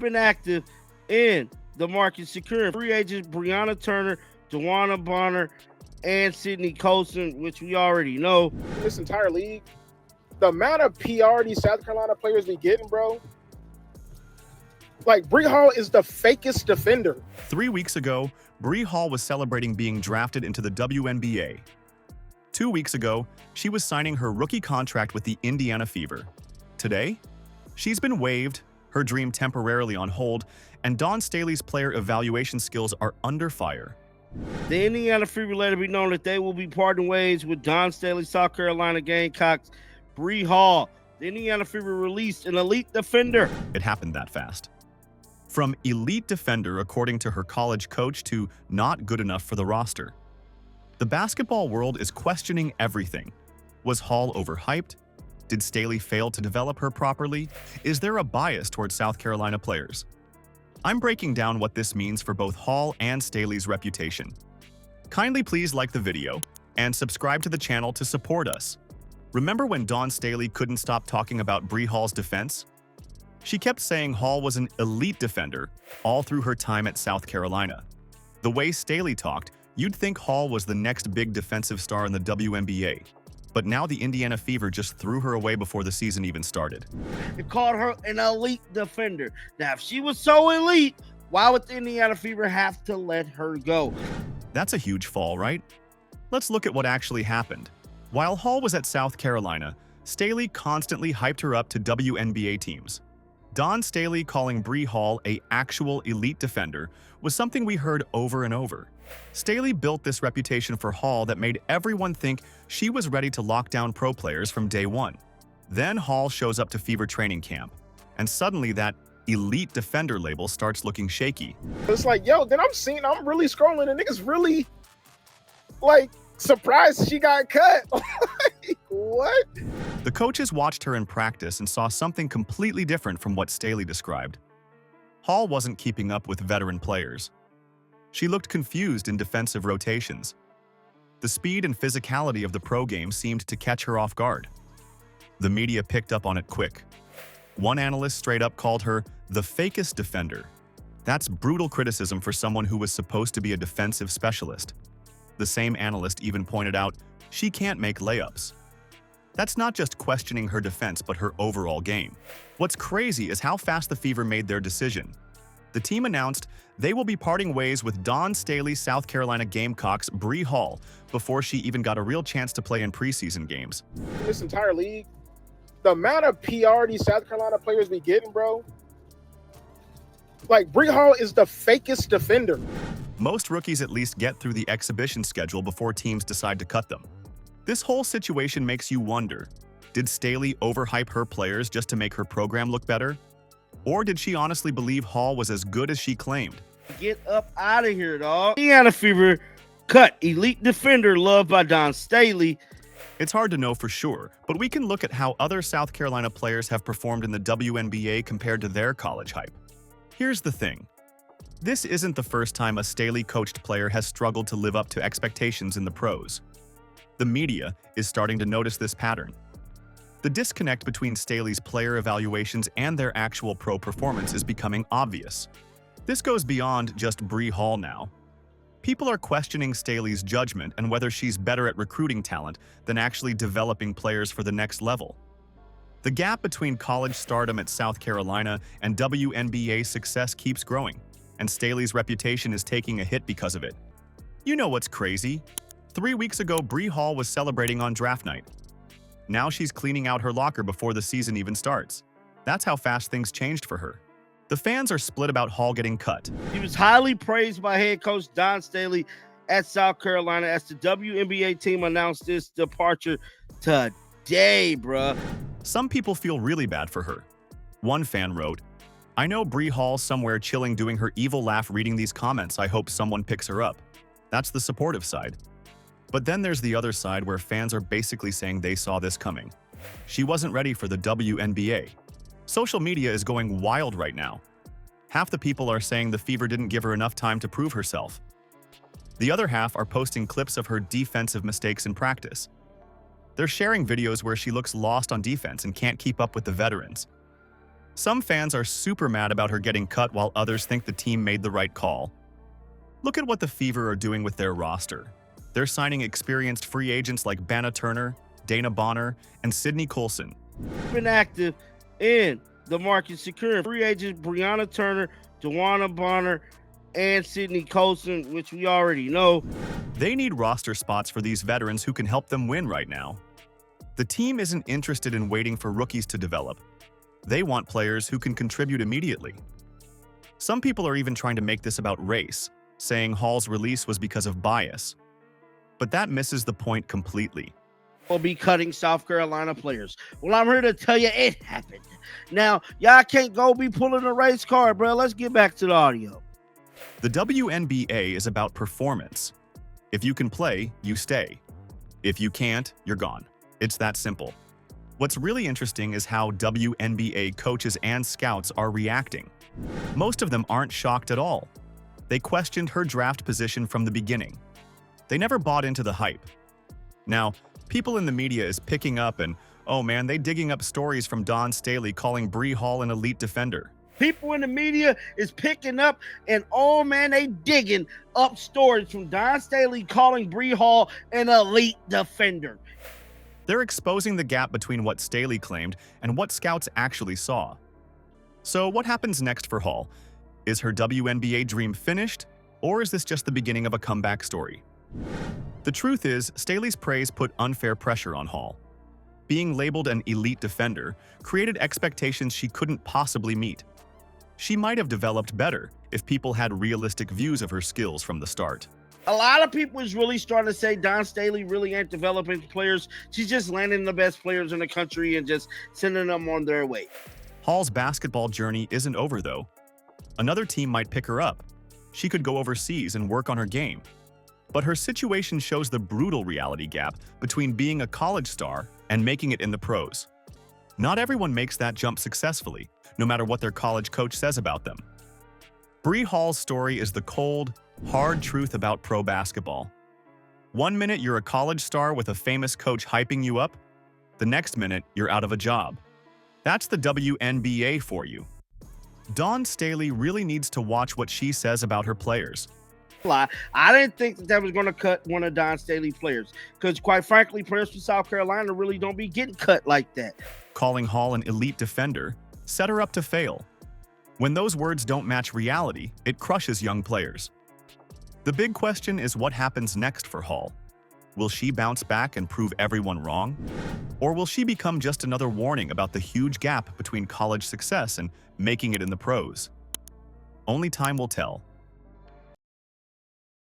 been active in the market, securing free agents Brianna Turner, DeWanna Bonner, and Sydney Colson, which we already know. This entire league, the amount of PR these South Carolina players be getting, bro. Like, Bree Hall is the fakest defender. 3 weeks ago, Bree Hall was celebrating being drafted into the WNBA. 2 weeks ago, she was signing her rookie contract with the Indiana Fever. Today, she's been waived, her dream temporarily on hold, and Dawn Staley's player evaluation skills are under fire. The Indiana Fever let it be known that they will be parting ways with Dawn Staley, South Carolina Gamecocks, Bree Hall. The Indiana Fever released an elite defender. It happened that fast. From elite defender, according to her college coach, to not good enough for the roster. The basketball world is questioning everything. Was Hall overhyped? Did Staley fail to develop her properly? Is there a bias towards South Carolina players? I'm breaking down what this means for both Hall and Staley's reputation. Kindly please like the video and subscribe to the channel to support us. Remember when Dawn Staley couldn't stop talking about Bree Hall's defense? She kept saying Hall was an elite defender all through her time at South Carolina. The way Staley talked, you'd think Hall was the next big defensive star in the WNBA. But now the Indiana Fever just threw her away before the season even started. It called her an elite defender. Now, if she was so elite, why would the Indiana Fever have to let her go? That's a huge fall, right? Let's look at what actually happened. While Hall was at South Carolina, Staley constantly hyped her up to WNBA teams. Dawn Staley calling Bree Hall an actual elite defender was something we heard over and over. Staley built this reputation for Hall that made everyone think she was ready to lock down pro players from day one. Then Hall shows up to Fever training camp, and suddenly that elite defender label starts looking shaky. It's like, yo, then I'm really scrolling and niggas really, like, surprised she got cut. Like, what? The coaches watched her in practice and saw something completely different from what Staley described. Hall wasn't keeping up with veteran players. She looked confused in defensive rotations. The speed and physicality of the pro game seemed to catch her off guard. The media picked up on it quick. One analyst straight up called her the fakest defender. That's brutal criticism for someone who was supposed to be a defensive specialist. The same analyst even pointed out she can't make layups. That's not just questioning her defense, but her overall game. What's crazy is how fast the Fever made their decision. The team announced they will be parting ways with Dawn Staley, South Carolina Gamecocks, Bree Hall, before she even got a real chance to play in preseason games. This entire league, the amount of PR these South Carolina players be getting, bro. Like, Bree Hall is the fakest defender. Most rookies at least get through the exhibition schedule before teams decide to cut them. This whole situation makes you wonder, did Staley overhype her players just to make her program look better? Or did she honestly believe Hall was as good as she claimed? Get up out of here, dog. Indiana Fever cut elite defender loved by Dawn Staley. It's hard to know for sure, but we can look at how other South Carolina players have performed in the WNBA compared to their college hype. Here's the thing. This isn't the first time a Staley-coached player has struggled to live up to expectations in the pros. The media is starting to notice this pattern. The disconnect between Staley's player evaluations and their actual pro performance is becoming obvious. This goes beyond just Bree Hall now. People are questioning Staley's judgment and whether she's better at recruiting talent than actually developing players for the next level. The gap between college stardom at South Carolina and WNBA success keeps growing, and Staley's reputation is taking a hit because of it. You know what's crazy? 3 weeks ago, Bree Hall was celebrating on draft night. Now she's cleaning out her locker before the season even starts. That's how fast things changed for her. The fans are split about Hall getting cut. He was highly praised by head coach Dawn Staley at South Carolina as the WNBA team announced this departure today, bruh. Some people feel really bad for her. One fan wrote, "I know Bree Hall somewhere chilling doing her evil laugh reading these comments. I hope someone picks her up." That's the supportive side. But then there's the other side where fans are basically saying they saw this coming. She wasn't ready for the WNBA. Social media is going wild right now. Half the people are saying the Fever didn't give her enough time to prove herself. The other half are posting clips of her defensive mistakes in practice. They're sharing videos where she looks lost on defense and can't keep up with the veterans. Some fans are super mad about her getting cut while others think the team made the right call. Look at what the Fever are doing with their roster. They're signing experienced free agents like Banna Turner, Dana Bonner, and Sydney Colson. Been active in the market, securing free agents Brianna Turner, Dawn Bonner, and Sydney Colson, which we already know. They need roster spots for these veterans who can help them win right now. The team isn't interested in waiting for rookies to develop. They want players who can contribute immediately. Some people are even trying to make this about race, saying Hall's release was because of bias. But that misses the point completely. Will be cutting South Carolina players. Well, I'm here to tell you it happened. Now, y'all can't go be pulling a race card, bro. Let's get back to the audio. The WNBA is about performance. If you can play, you stay. If you can't, you're gone. It's that simple. What's really interesting is how WNBA coaches and scouts are reacting. Most of them aren't shocked at all. They questioned her draft position from the beginning. They never bought into the hype. Now, people in the media is picking up and, oh man, they digging up stories from Dawn Staley calling Bree Hall an elite defender. People in the media is picking up and, oh man, they digging up stories from Dawn Staley calling Bree Hall an elite defender. They're exposing the gap between what Staley claimed and what scouts actually saw. So what happens next for Hall? Is her WNBA dream finished, or is this just the beginning of a comeback story? The truth is, Staley's praise put unfair pressure on Hall. Being labeled an elite defender created expectations she couldn't possibly meet. She might have developed better if people had realistic views of her skills from the start. A lot of people is really starting to say Dawn Staley really ain't developing players. She's just landing the best players in the country and just sending them on their way. Hall's basketball journey isn't over, though. Another team might pick her up. She could go overseas and work on her game. But her situation shows the brutal reality gap between being a college star and making it in the pros. Not everyone makes that jump successfully, no matter what their college coach says about them. Bree Hall's story is the cold, hard truth about pro basketball. One minute you're a college star with a famous coach hyping you up, the next minute you're out of a job. That's the WNBA for you. Dawn Staley really needs to watch what she says about her players. I didn't think that was going to cut one of Dawn Staley's players because, quite frankly, players from South Carolina really don't be getting cut like that. Calling Hall an elite defender set her up to fail. When those words don't match reality, it crushes young players. The big question is what happens next for Hall. Will she bounce back and prove everyone wrong? Or will she become just another warning about the huge gap between college success and making it in the pros? Only time will tell.